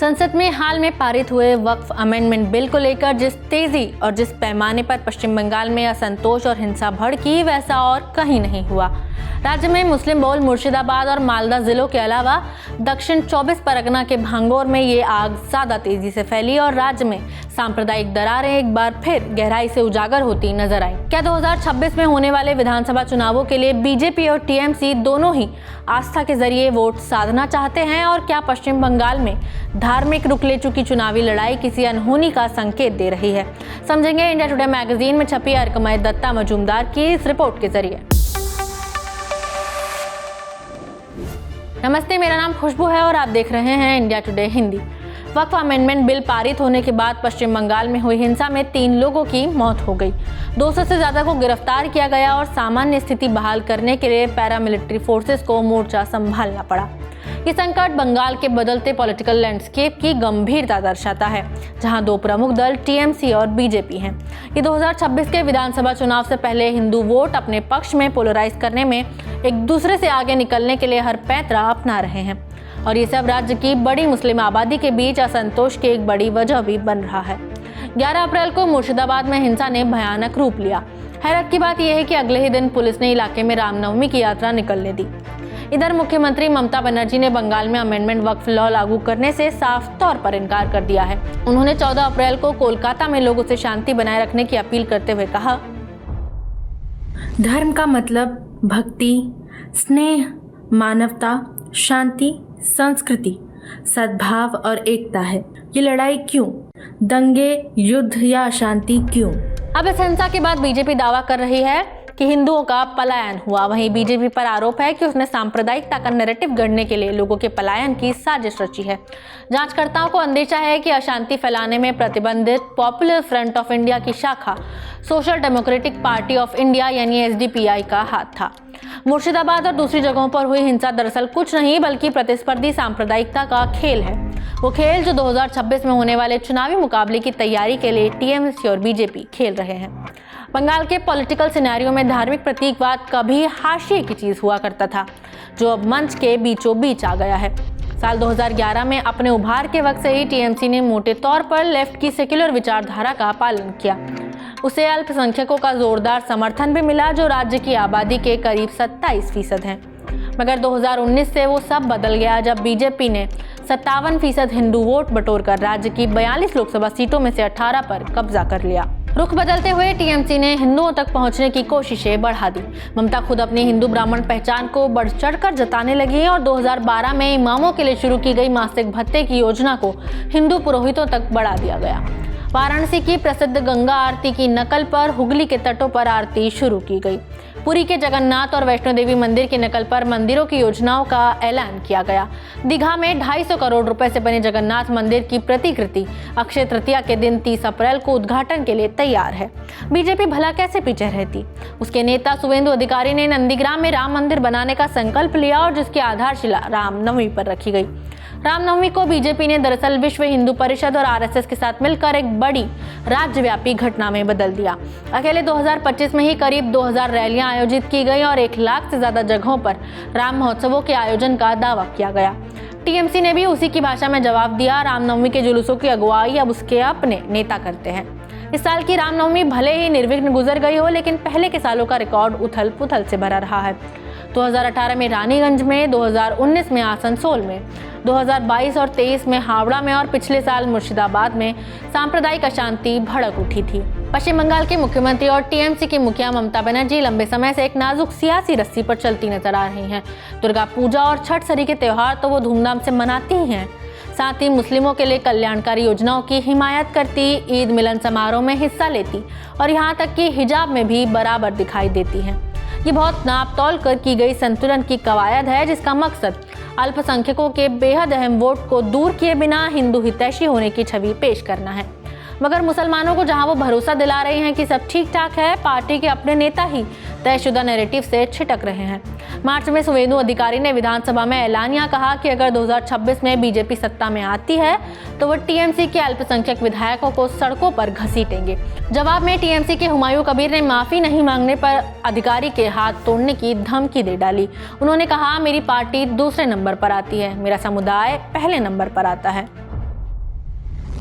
संसद में हाल में पारित हुए वक्फ अमेंडमेंट बिल को लेकर जिस तेजी और जिस पैमाने पर पश्चिम बंगाल में असंतोष और हिंसा भड़की, वैसा और कहीं नहीं हुआ। राज्य में मुस्लिम बहुल मुर्शिदाबाद और मालदा जिलों के अलावा दक्षिण 24 परगना के भांगोर में ये आग ज्यादा तेजी से फैली और राज्य में सांप्रदायिक दरारें एक बार फिर गहराई से उजागर होती नजर आई। क्या 2026 में होने वाले विधानसभा चुनावों के लिए बीजेपी और टीएमसी दोनों ही आस्था के जरिए वोट साधना चाहते हैं, और क्या पश्चिम बंगाल में धार्मिक रुख ले चुकी चुनावी लड़ाई किसी अनहोनी का संकेत दे रही है? समझेंगे इंडिया टुडे मैगजीन में छपी अर्कमय दत्ता मजूमदार की इस रिपोर्ट के जरिए। नमस्ते, मेरा नाम खुशबू है और आप देख रहे हैं इंडिया टुडे हिंदी। वक्फ अमेंडमेंट बिल पारित होने के बाद पश्चिम बंगाल में हुई हिंसा में 3 लोगों की मौत हो गई, 200 से ज्यादा को गिरफ्तार किया गया और सामान्य स्थिति बहाल करने के लिए पैरामिलिट्री फोर्सेस को मोर्चा संभालना पड़ा। ये संकट बंगाल के बदलते पॉलिटिकल लैंडस्केप की गंभीरता दर्शाता है, जहां 2 प्रमुख दल टीएमसी और बीजेपी हैं। ये 2026 के विधानसभा चुनाव से पहले हिंदू वोट अपने पक्ष में पोलराइज करने में एक दूसरे से आगे निकलने के लिए हर पैंतरा अपना रहे हैं, और ये सब राज्य की बड़ी मुस्लिम आबादी के बीच असंतोष की एक बड़ी वजह भी बन रहा है। 11 अप्रैल को मुर्शिदाबाद में हिंसा ने भयानक रूप लिया। हैरत की बात यह है कि अगले ही दिन पुलिस ने इलाके में रामनवमी की यात्रा निकलने दी। इधर मुख्यमंत्री ममता बनर्जी ने बंगाल में अमेंडमेंट वक्फ लॉ लागू करने से साफ तौर पर इनकार कर दिया है। उन्होंने 14 अप्रैल को कोलकाता में लोगों से शांति बनाए रखने की अपील करते हुए कहा, धर्म का मतलब भक्ति, स्नेह, मानवता, शांति, संस्कृति, सद्भाव और एकता है। ये लड़ाई क्यों? दंगे, युद्ध या अशांति क्यों? अब इस हिंसा के बाद बीजेपी दावा कर रही है कि हिंदुओं का पलायन हुआ। वहीं बीजेपी पर आरोप है कि उसने सांप्रदायिकता का नैरेटिव गढ़ने के लिए लोगों के पलायन की साजिश रची है। जांचकर्ताओं को अंदेशा है कि अशांति फैलाने में प्रतिबंधित पॉपुलर फ्रंट ऑफ इंडिया की शाखा social democratic party of India यानी एसडीपीआई का हाथ था। मुर्शिदाबाद और दूसरी जगहों पर हुई हिंसा दरअसल कुछ नहीं बल्कि प्रतिस्पर्धी सांप्रदायिकता का खेल है। वो खेल जो 2026 में होने वाले चुनावी मुकाबले की तैयारी के लिए टीएमसी और बीजेपी खेल रहे हैं। बंगाल के पॉलिटिकल सिनेरियो में धार्मिक प्रतीकवाद कभी हाशिए की चीज हुआ करता था, जो अब मंच के बीचों बीच आ गया है। साल 2011 में अपने उभार के वक्त से ही टीएमसी ने मोटे तौर पर लेफ्ट की सेक्युलर विचारधारा का पालन किया। उसे अल्पसंख्यकों का जोरदार समर्थन भी मिला, जो राज्य की आबादी के करीब 27% हैं। मगर 2019 से वो सब बदल गया जब बीजेपी ने 57% हिंदू वोट बटोरकर राज्य की 42 लोकसभा सीटों में से 18 पर कब्जा कर लिया। रुख बदलते हुए टीएमसी ने हिंदुओं तक पहुंचने की कोशिशें बढ़ा दी। ममता खुद अपनी हिंदू ब्राह्मण पहचान को बढ़ चढ़कर जताने लगी और 2012 में इमामों के लिए शुरू की गई मासिक भत्ते की योजना को हिंदू पुरोहितों तक बढ़ा दिया गया। वाराणसी की प्रसिद्ध गंगा आरती की नकल पर हुगली के तटों पर आरती शुरू की गई। पुरी के जगन्नाथ और वैष्णो देवी मंदिर की नकल पर मंदिरों की योजनाओं का ऐलान किया गया। दीघा में 250 करोड़ रुपए से बने जगन्नाथ मंदिर की प्रतिकृति अक्षय तृतीया के दिन 30 अप्रैल को उद्घाटन के लिए तैयार है। बीजेपी भला कैसे पीछे रहती? उसके नेता शुवेंदु अधिकारी ने नंदीग्राम में राम मंदिर बनाने का संकल्प लिया और जिसकी आधारशिला रामनवमी पर रखी गई। रामनवमी को बीजेपी ने दरअसल विश्व हिंदू परिषद और आरएसएस के साथ मिलकर एक बड़ी राज्यव्यापी घटना में बदल दिया। अकेले 2025 में ही करीब 2000 रैलियां आयोजित की गई और 1 लाख से ज्यादा जगहों पर राम महोत्सवों के आयोजन का दावा किया गया। टीएमसी ने भी उसी की भाषा में जवाब दिया, रामनवमी के जुलूसों की अगुवाई अब उसके अपने नेता करते हैं। इस साल की रामनवमी भले ही निर्विघ्न गुजर गई हो, लेकिन पहले के सालों का रिकॉर्ड उथल पुथल से भरा रहा है। 2018 में रानीगंज में, 2019 में आसनसोल में, 2022 और 23 में हावड़ा में और पिछले साल मुर्शिदाबाद में सांप्रदायिक अशांति भड़क उठी थी। पश्चिम बंगाल के मुख्यमंत्री और टीएमसी की मुखिया ममता बनर्जी लंबे समय से एक नाजुक सियासी रस्सी पर चलती नजर आ रही हैं। दुर्गा पूजा और छठ सरी के त्योहार तो वो धूमधाम से मनाती ही हैं, साथ ही मुस्लिमों के लिए कल्याणकारी योजनाओं की हिमायत करती, ईद मिलन समारोह में हिस्सा लेती और यहाँ तक कि हिजाब में भी बराबर दिखाई देती हैं। ये बहुत नाप तौल कर की गई संतुलन की कवायद है, जिसका मकसद अल्पसंख्यकों के बेहद अहम वोट को दूर किए बिना हिंदू हितैषी होने की छवि पेश करना है। मगर मुसलमानों को जहां वो भरोसा दिला रहे हैं कि सब ठीक ठाक है, पार्टी के अपने नेता ही तयशुदा नैरेटिव से छिटक रहे हैं। मार्च में शुवेंदु अधिकारी ने विधानसभा में ऐलानिया कहा कि अगर 2026 में बीजेपी सत्ता में आती है तो वो टीएमसी के अल्पसंख्यक विधायकों को सड़कों पर घसीटेंगे। जवाब में टीएमसी के हुमायूं कबीर ने माफी नहीं मांगने पर अधिकारी के हाथ तोड़ने की धमकी दे डाली। उन्होंने कहा, मेरी पार्टी दूसरे नंबर पर आती है, मेरा समुदाय पहले नंबर पर आता है।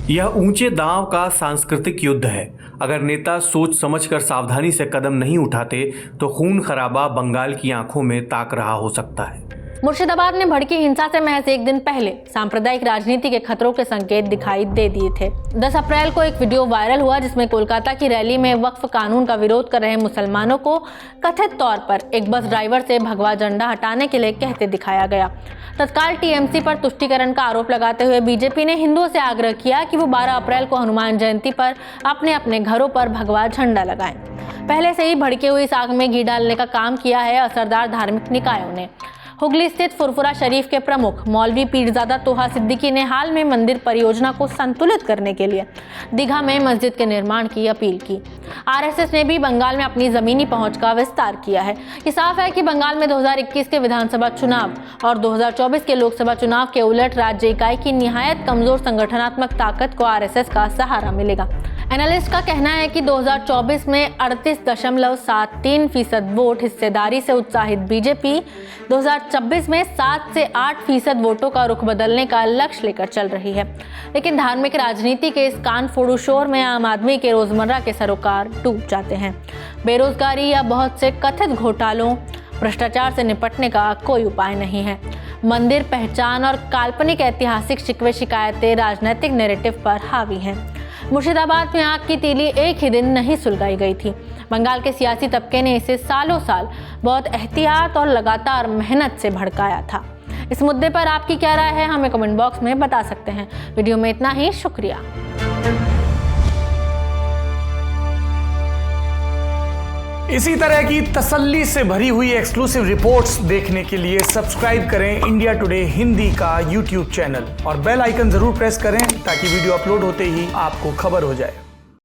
यह ऊंचे दांव का सांस्कृतिक युद्ध है। अगर नेता सोच समझकर सावधानी से कदम नहीं उठाते तो खून खराबा बंगाल की आंखों में ताक रहा हो सकता है। मुर्शिदाबाद में भड़की हिंसा से महज एक दिन पहले सांप्रदायिक राजनीति के खतरों के संकेत दिखाई दे दिए थे। 10 अप्रैल को एक वीडियो वायरल हुआ जिसमें कोलकाता की रैली में वक्फ कानून का विरोध कर रहे मुसलमानों को कथित तौर पर एक बस ड्राइवर से भगवा झंडा हटाने के लिए कहते दिखाया गया। तत्काल टीएमसी पर तुष्टीकरण का आरोप लगाते हुए बीजेपी ने हिंदुओं से आग्रह किया कि वो 12 अप्रैल को हनुमान जयंती पर अपने अपने घरों पर भगवा झंडा लगाएं। पहले से ही भड़के हुई इस आग में घी डालने का काम किया है असरदार धार्मिक निकायों ने। हुगली स्थित फुरफुरा शरीफ के प्रमुख मौलवी पीरजादा तोहा सिद्दीकी ने हाल में मंदिर परियोजना को संतुलित करने के लिए दीघा में मस्जिद के निर्माण की अपील की। आरएसएस ने भी बंगाल में अपनी जमीनी पहुंच का विस्तार किया है। ये साफ है कि बंगाल में 2021 के विधानसभा चुनाव और 2024 के लोकसभा चुनाव के उलट राज्य इकाई की निहायत कमजोर संगठनात्मक ताकत को आरएसएस का सहारा मिलेगा। एनालिस्ट का कहना है कि 2024 में 38.73% वोट हिस्सेदारी से उत्साहित बीजेपी 2026 में 7 से 8% वोटों का रुख बदलने का लक्ष्य लेकर चल रही है। लेकिन धार्मिक राजनीति के इस कान फोड़ू शोर में आम आदमी के रोजमर्रा के सरोकार डूब जाते हैं। बेरोजगारी या बहुत से कथित घोटालों, भ्रष्टाचार से निपटने का कोई उपाय नहीं है। मंदिर पहचान और काल्पनिक ऐतिहासिक शिकवे शिकायतें राजनीतिक नैरेटिव पर हावी हैं। मुर्शिदाबाद में आग की तीली एक ही दिन नहीं सुलगाई गई थी। बंगाल के सियासी तबके ने इसे सालों साल बहुत एहतियात और लगातार मेहनत से भड़काया था। इस मुद्दे पर आपकी क्या राय है हमें कमेंट बॉक्स में बता सकते हैं। वीडियो में इतना ही, शुक्रिया। इसी तरह की तसल्ली से भरी हुई एक्सक्लूसिव रिपोर्ट्स देखने के लिए सब्सक्राइब करें इंडिया टुडे हिंदी का यूट्यूब चैनल और बेल आइकन जरूर प्रेस करें ताकि वीडियो अपलोड होते ही आपको खबर हो जाए।